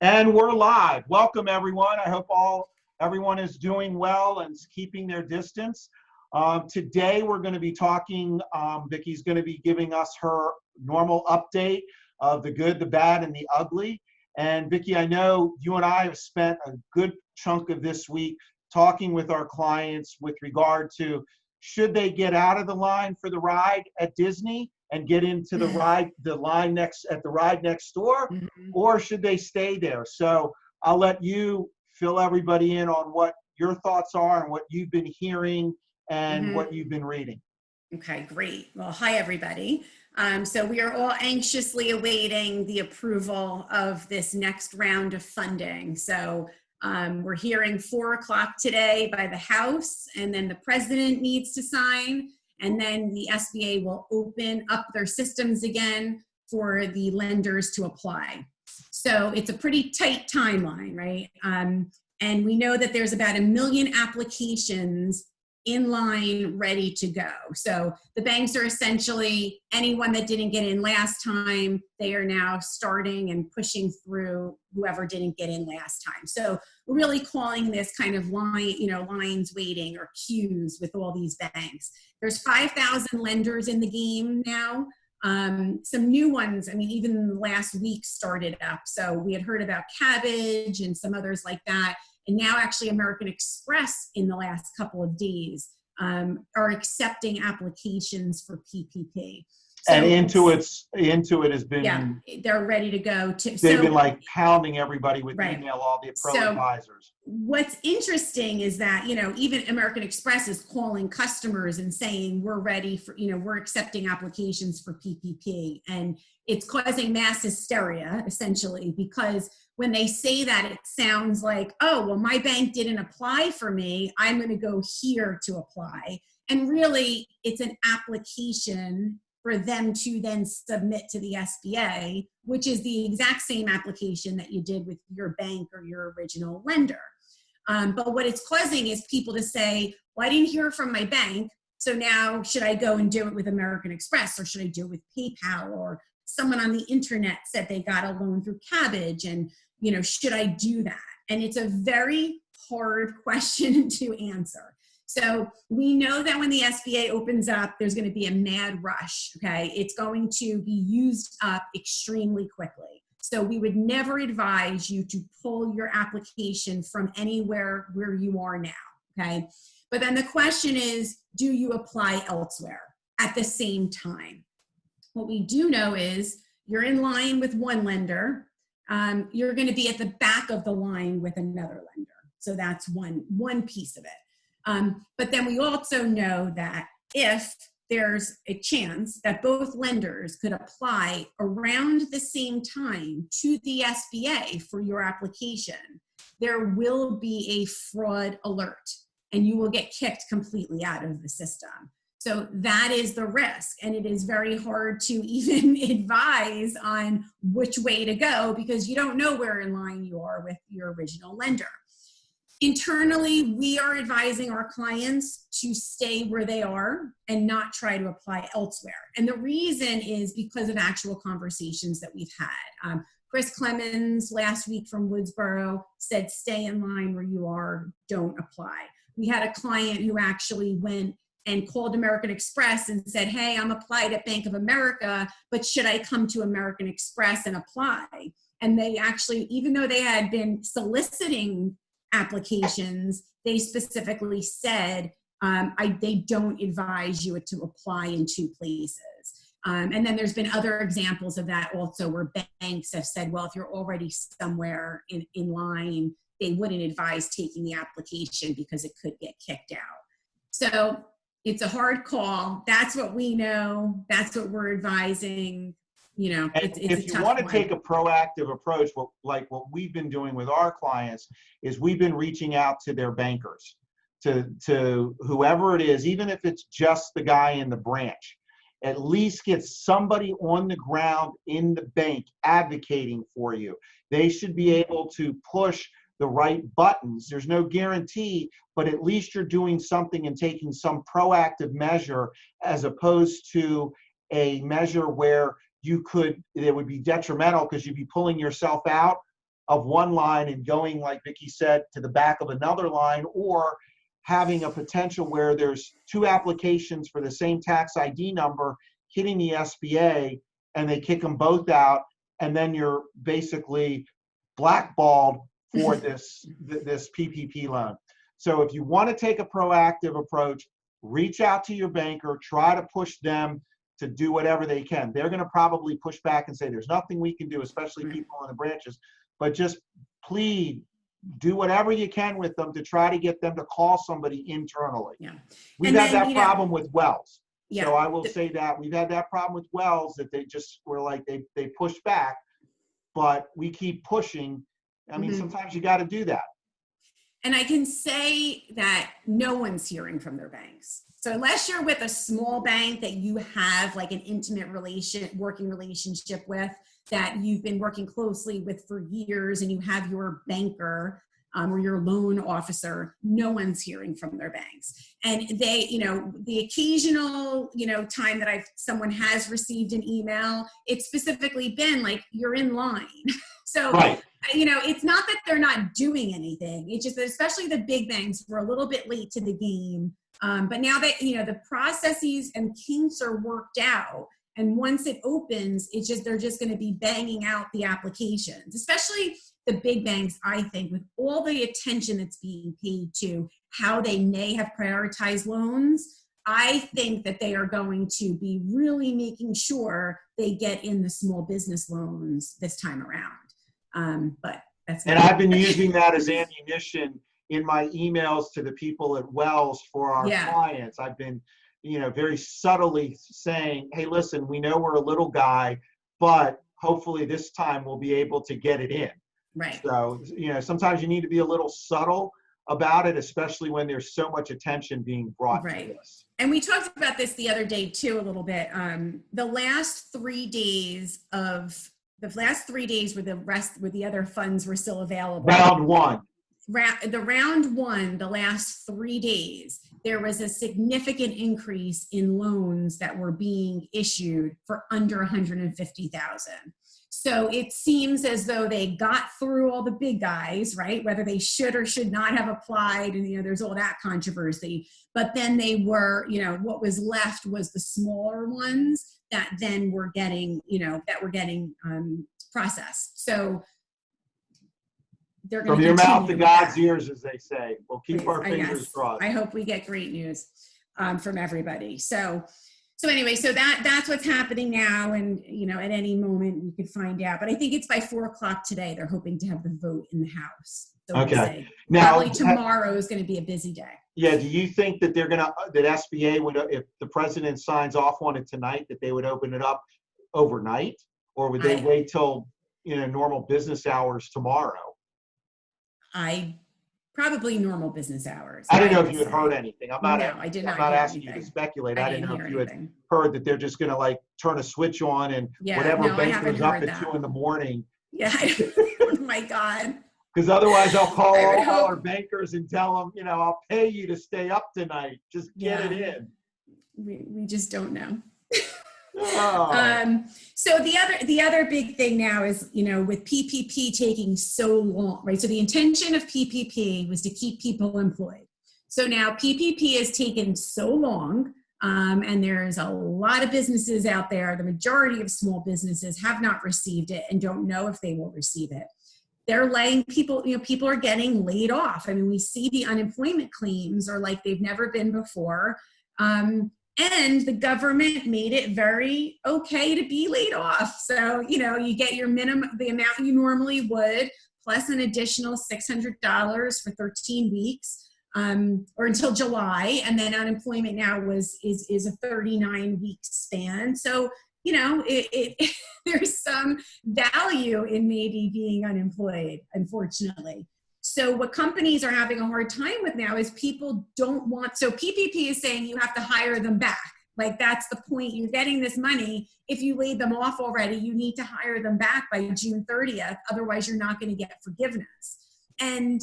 And we're live. Welcome, everyone. I hope everyone is doing well and is keeping their distance. Today, we're going to be talking, Vicky's going to be giving us her normal update of the good, the bad, and the ugly. And Vicky, I know you and I have spent a good chunk of this week talking with our clients with regard to should they get out of the line for the ride at Disney and get into the ride next door, or should they stay there? So I'll let you fill everybody in on what your thoughts are and what you've been hearing and what you've been reading. Okay, great. Well, hi, everybody. So we are all anxiously awaiting the approval of this next round of funding. So we're hearing 4 o'clock today by the House, and then the president needs to sign, and then the SBA will open up their systems again for the lenders to apply. So it's a pretty tight timeline, right? And we know that there's about 1 million applications in line, ready to go. So the banks are essentially, anyone that didn't get in last time, they are now starting and pushing through whoever didn't get in last time. So we're really calling this kind of lines waiting or queues with all these banks. There's 5,000 lenders in the game now. Some new ones, I mean, even last week started up. So we had heard about Cabbage and some others like that. And now actually American Express in the last couple of days are accepting applications for PPP. So, and Intuit has been, yeah, they're ready to go. They've been like pounding everybody with email, all the pro advisors. What's interesting is that, even American Express is calling customers and saying, we're ready for, we're accepting applications for PPP. And it's causing mass hysteria, essentially, because when they say that, it sounds like, oh, well, my bank didn't apply for me, I'm going to go here to apply. And really, it's an application for them to then submit to the SBA, which is the exact same application that you did with your bank or your original lender. But what it's causing is people to say, well, I didn't hear from my bank, so now should I go and do it with American Express, or should I do it with PayPal, or someone on the internet said they got a loan through Cabbage, and should I do that? And it's a very hard question to answer. So we know that when the SBA opens up, there's going to be a mad rush, okay? It's going to be used up extremely quickly. So we would never advise you to pull your application from anywhere where you are now, okay? But then the question is, do you apply elsewhere at the same time? What we do know is you're in line with one lender, you're going to be at the back of the line with another lender. So that's one piece of it. But then we also know that if there's a chance that both lenders could apply around the same time to the SBA for your application, there will be a fraud alert and you will get kicked completely out of the system. So that is the risk, and it is very hard to even advise on which way to go because you don't know where in line you are with your original lender. Internally, we are advising our clients to stay where they are and not try to apply elsewhere. And the reason is because of actual conversations that we've had. Chris Clemens last week from Woodsboro said, stay in line where you are, don't apply. We had a client who actually went and called American Express and said, hey, I'm applied at Bank of America, but should I come to American Express and apply? And they actually, even though they had been soliciting applications, they specifically said, they don't advise you to apply in 2 places. And then there's been other examples of that also where banks have said, well, if you're already somewhere in line, they wouldn't advise taking the application because it could get kicked out. So it's a hard call. That's what we know. That's what we're advising. It's if you want to take a proactive approach, what we've been doing with our clients is we've been reaching out to their bankers, to whoever it is, even if it's just the guy in the branch, at least get somebody on the ground in the bank advocating for you. They should be able to push the right buttons. There's no guarantee, but at least you're doing something and taking some proactive measure as opposed to a measure where it would be detrimental because you'd be pulling yourself out of one line and going, like Vicki said, to the back of another line, or having a potential where there's two applications for the same tax ID number hitting the SBA and they kick them both out, and then you're basically blackballed for this PPP loan. So if you want to take a proactive approach, reach out to your banker, try to push them to do whatever they can. They're going to probably push back and say there's nothing we can do, especially people in the branches, but just plead, do whatever you can with them to try to get them to call somebody internally. Yeah. We've had that problem with Wells. Yeah. So I will say that we've had that problem with Wells, that they just were like, they pushed back, but we keep pushing. I mean, sometimes you got to do that. And I can say that no one's hearing from their banks. So unless you're with a small bank that you have like an intimate working relationship with, that you've been working closely with for years, and you have your banker or your loan officer, no one's hearing from their banks. And they, the occasional, time that someone has received an email, it's specifically been like, you're in line. So, right. It's not that they're not doing anything. It's just that especially the big banks were a little bit late to the game. But now that, the processes and kinks are worked out, and once it opens, they're just going to be banging out the applications, especially the big banks, I think, with all the attention that's being paid to how they may have prioritized loans. I think that they are going to be really making sure they get in the small business loans this time around. But that's and I've been using that as ammunition in my emails to the people at Wells for our clients. I've been, very subtly saying, hey, listen, we know we're a little guy, but hopefully this time we'll be able to get it in. Right. So, sometimes you need to be a little subtle about it, especially when there's so much attention being brought to this. And we talked about this the other day too, a little bit. The last 3 days where the other funds were still available. Round one, the last 3 days, there was a significant increase in loans that were being issued for under 150,000. So it seems as though they got through all the big guys, right? Whether they should or should not have applied, and there's all that controversy. But then they were, what was left was the smaller ones that then were getting, processed. So they're going to from your mouth to God's ears, as they say. We'll keep our fingers crossed. I hope we get great news from everybody. So anyway, so that's what's happening now, and at any moment we could find out. But I think it's by 4:00 today. They're hoping to have the vote in the House. So okay. Now, probably tomorrow is going to be a busy day. Yeah. Do you think that that SBA would, if the president signs off on it tonight, that they would open it up overnight, or would they wait till normal business hours tomorrow? Probably normal business hours. I didn't know if you had heard anything. I'm not asking you to speculate. I didn't know if you had heard that they're just going to turn a switch on and whatever banker's up at 2 a.m. Yeah. Oh my God. Because otherwise I'll call all our bankers and tell them, I'll pay you to stay up tonight. Just get it in. We just don't know. Oh. So the other big thing now is, with PPP taking so long, right? So the intention of PPP was to keep people employed. So now PPP has taken so long, and there's a lot of businesses out there. The majority of small businesses have not received it and don't know if they will receive it. They're letting people, people are getting laid off. I mean, we see the unemployment claims are like they've never been before. And the government made it very okay to be laid off. So, you get your minimum, the amount you normally would, plus an additional $600 for 13 weeks, or until July. And then unemployment now is a 39-week span. So, there's some value in maybe being unemployed, unfortunately. So what companies are having a hard time with now is people don't want, so PPP is saying you have to hire them back. Like that's the point. You're getting this money. If you laid them off already, you need to hire them back by June 30th. Otherwise, you're not going to get forgiveness. And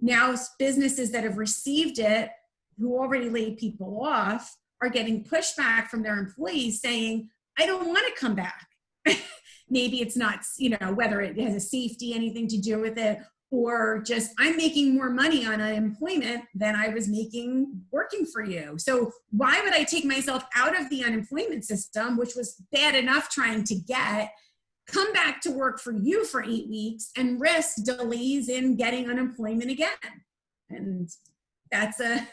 now businesses that have received it, who already laid people off, are getting pushback from their employees saying, I don't want to come back. maybe it's not, you know, whether it has a safety, anything to do with it, or just I'm making more money on unemployment than I was making working for you. So why would I take myself out of the unemployment system, which was bad enough trying to get, come back to work for you for 8 weeks and risk delays in getting unemployment again? And that's a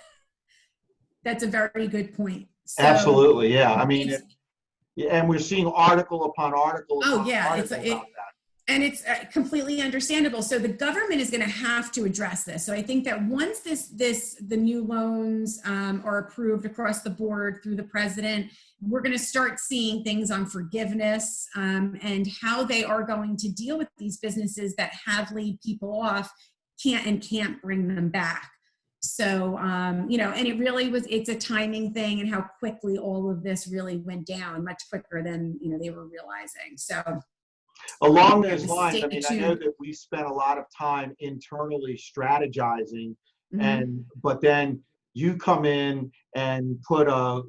very good point. So Absolutely, yeah. I mean, and we're seeing article upon article oh upon yeah, article about that. and it's completely understandable. So the government is going to have to address this. So I think that once the new loans are approved across the board through the president, we're going to start seeing things on forgiveness and how they are going to deal with these businesses that have laid people off, can't bring them back. So, you know, and it's a timing thing, and how quickly all of this really went down, much quicker than, you know, they were realizing. So along yeah, those just lines, stay I mean, I know tuned. that we spent a lot of time internally strategizing, Mhm. but then you come in and put a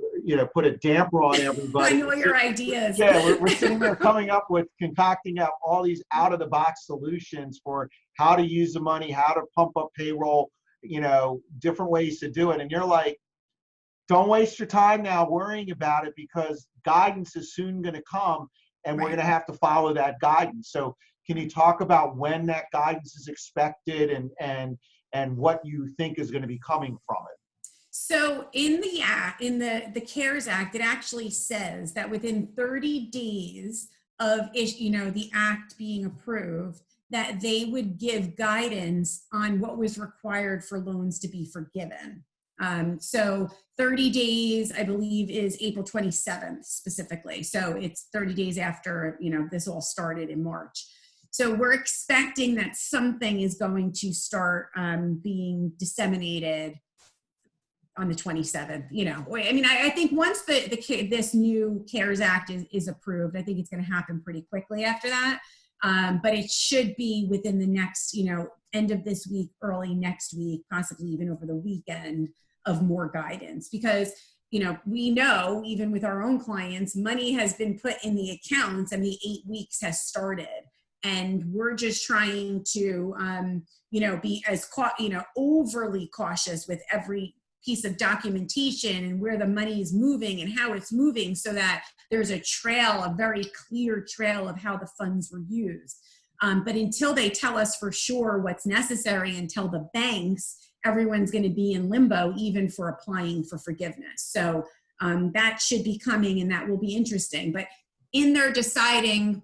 damper on I everybody. know your ideas. Yeah, we're sitting there coming up with concocting out all these out of the box solutions for how to use the money, how to pump up payroll, you know, different ways to do it. And you're like, don't waste your time now worrying about it, because guidance is soon going to come and we're Right. going to have to follow that guidance. So can you talk about when that guidance is expected and what you think is going to be coming from it? So in the act, in the CARES Act, it actually says that within 30 days of the act being approved, that they would give guidance on what was required for loans to be forgiven. So 30 days, I believe, is April 27th specifically. So it's 30 days after, you know, this all started in March. So we're expecting that something is going to start being disseminated on the 27th. You know, I mean, I think once this new CARES Act is approved, I think it's going to happen pretty quickly after that. But it should be within the next, you know, end of this week, early next week, possibly even over the weekend, of more guidance. Because, you know, we know even with our own clients, money has been put in the accounts and the 8 weeks has started. And we're just trying to, you know, be as, you know, overly cautious with every piece of documentation and where the money is moving and how it's moving, so that there's a trail, a very clear trail of how the funds were used. But until they tell us for sure what's necessary, until the banks, everyone's going to be in limbo, even for applying for forgiveness. So that should be coming, and that will be interesting. But in their deciding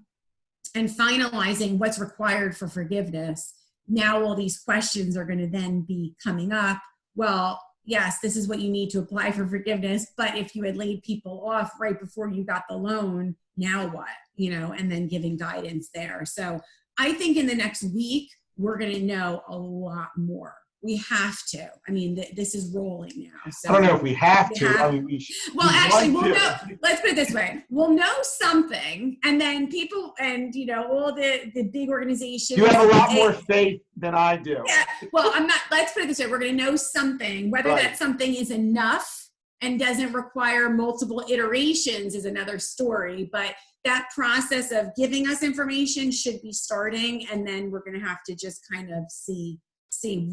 and finalizing what's required for forgiveness, now all these questions are going to then be coming up. Well, yes, this is what you need to apply for forgiveness, but if you had laid people off right before you got the loan, now what? You know, and then giving guidance there. So I think in the next week, we're going to know a lot more. We have to. I mean, this is rolling now. So I don't know if we have we to. have, I mean, well, we actually, want we'll to. know. Let's put it this way: we'll know something, and then people, and you know, all the big organizations. You have a lot more faith than I do. Yeah. Well, I'm not. Let's put it this way: we're going to know something. Whether Right. that something is enough and doesn't require multiple iterations is another story. But that process of giving us information should be starting, and then we're going to have to just kind of see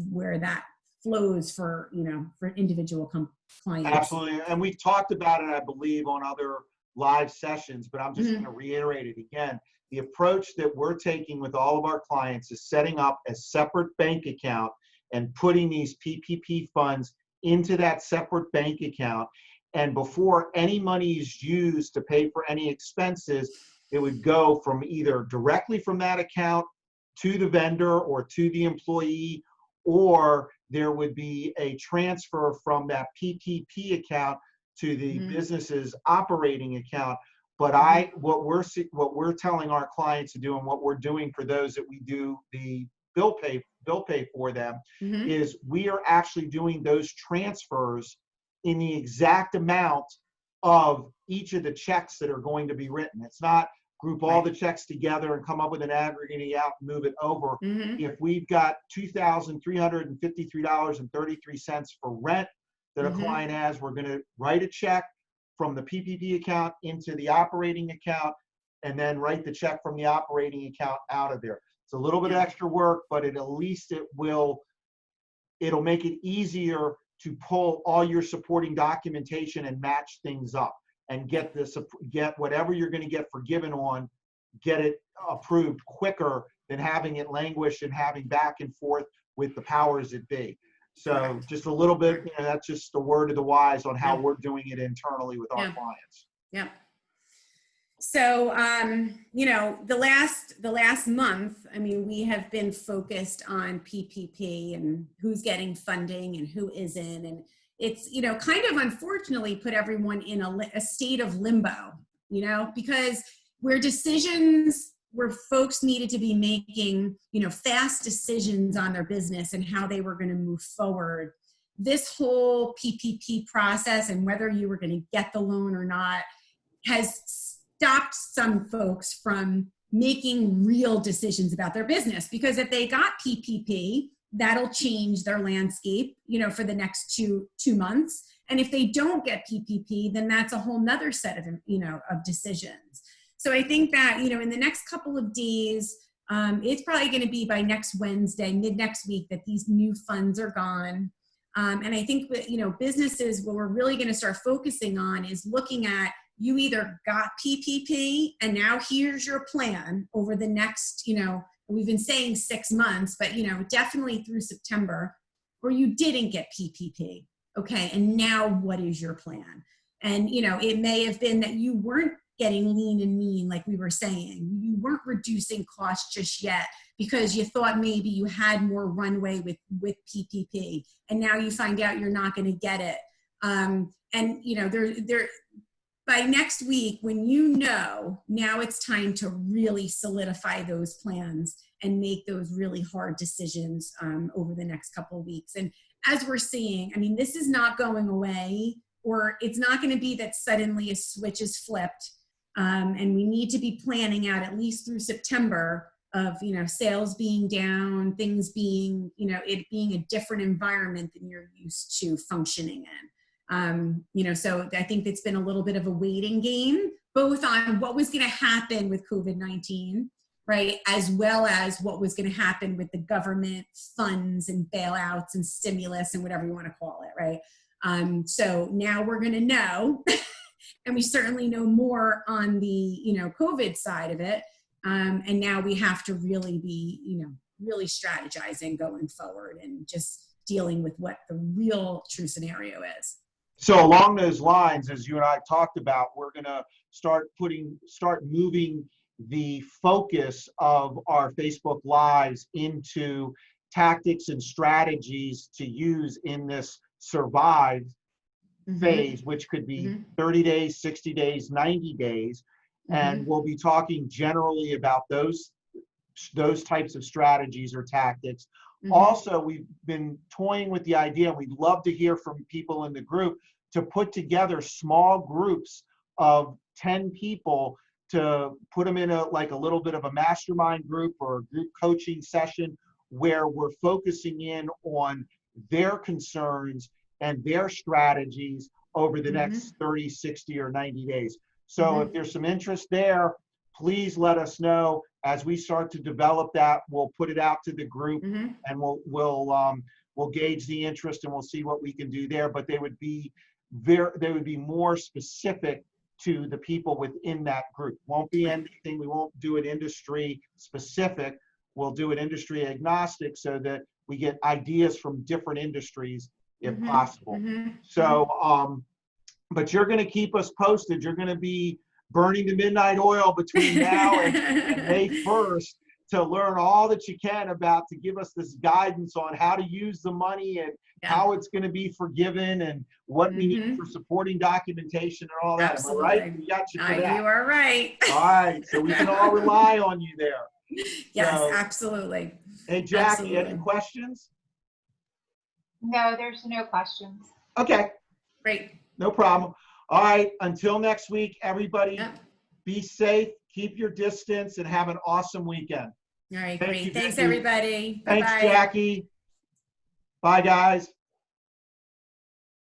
where that flows for, you know, for individual clients. Absolutely. And we've talked about it, I believe, on other live sessions, but I'm just going to reiterate it again. The approach that we're taking with all of our clients is setting up a separate bank account and putting these PPP funds into that separate bank account. And before any money is used to pay for any expenses, it would go from either directly from that account to the vendor or to the employee, or there would be a transfer from that PPP account to the business's operating account. But what we're telling our clients to do, and what we're doing for those that we do the bill pay for them, is we are actually doing those transfers in the exact amount of each of the checks that are going to be written. It's not group all the checks together and come up with an aggregating out and move it over. If we've got $2,353.33 for rent that a client has, we're going to write a check from the PPP account into the operating account, and then write the check from the operating account out of there. It's a little bit of Yeah. extra work, but at least it'll make it easier to pull all your supporting documentation and match things up and get whatever you're going to get forgiven on, get it approved quicker than having it languish and having back and forth with the powers that be. So Correct. just a little bit, that's just the word of the wise on how Yeah. we're doing it internally with our Yeah. clients. Yeah. So, the last month, I mean, we have been focused on PPP and who's getting funding and who isn't. And it's, kind of unfortunately put everyone in a state of limbo, because where folks needed to be making, fast decisions on their business and how they were going to move forward. This whole PPP process and whether you were going to get the loan or not has stopped some folks from making real decisions about their business, because if they got PPP, that'll change their landscape, for the next two months. And if they don't get PPP, then that's a whole nother set of, of decisions. So I think that, in the next couple of days, it's probably going to be by next Wednesday, mid next week, that these new funds are gone. And I think that, businesses, what we're really going to start focusing on is looking at, you either got PPP and now here's your plan over the next, we've been saying 6 months, but, definitely through September, or you didn't get PPP. Okay. And now what is your plan? And, it may have been that you weren't getting lean and mean, like we were saying. You weren't reducing costs just yet because you thought maybe you had more runway with PPP. And now you find out you're not going to get it. By next week, when now it's time to really solidify those plans and make those really hard decisions over the next couple of weeks. And as we're seeing, I mean, this is not going away, or it's not going to be that suddenly a switch is flipped. And we need to be planning out at least through September of, sales being down, things being, it being a different environment than you're used to functioning in. So I think it's been a little bit of a waiting game, both on what was going to happen with COVID-19, right, as well as what was going to happen with the government funds and bailouts and stimulus and whatever you want to call it, right? So now we're going to know, and we certainly know more on the, COVID side of it. And now we have to really be, really strategizing going forward and just dealing with what the real true scenario is. So along those lines, as you and I talked about, we're going to start moving the focus of our Facebook Lives into tactics and strategies to use in this survive phase, which could be 30 days, 60 days, 90 days. And we'll be talking generally about those types of strategies or tactics. Also, we've been toying with the idea, and we'd love to hear from people in the group, to put together small groups of 10 people, to put them in a little bit of a mastermind group or a group coaching session where we're focusing in on their concerns and their strategies over the next 30, 60, or 90 days. So if there's some interest there, please let us know. As we start to develop that, we'll put it out to the group, and we'll gauge the interest, and we'll see what we can do there. But they would be more specific to the people within that group. Won't be anything. We won't do it industry specific. We'll do it industry agnostic, so that we get ideas from different industries if possible. So, but you're going to keep us posted. You're going to be burning the midnight oil between now and May 1st to learn all that you can to give us this guidance on how to use the money and how it's going to be forgiven and what we need for supporting documentation and all that. Absolutely. Am I right? We got you for that. You are right. All right. So we can all rely on you there. Yes, So, absolutely. Hey, Jackie, any questions? No, there's no questions. Okay. Great. No problem. All right. Until next week, everybody, be safe, keep your distance, and have an awesome weekend. All right, Thank great. you, Thanks, Vicky. everybody. Thanks, Bye-bye. Jackie. Bye, guys.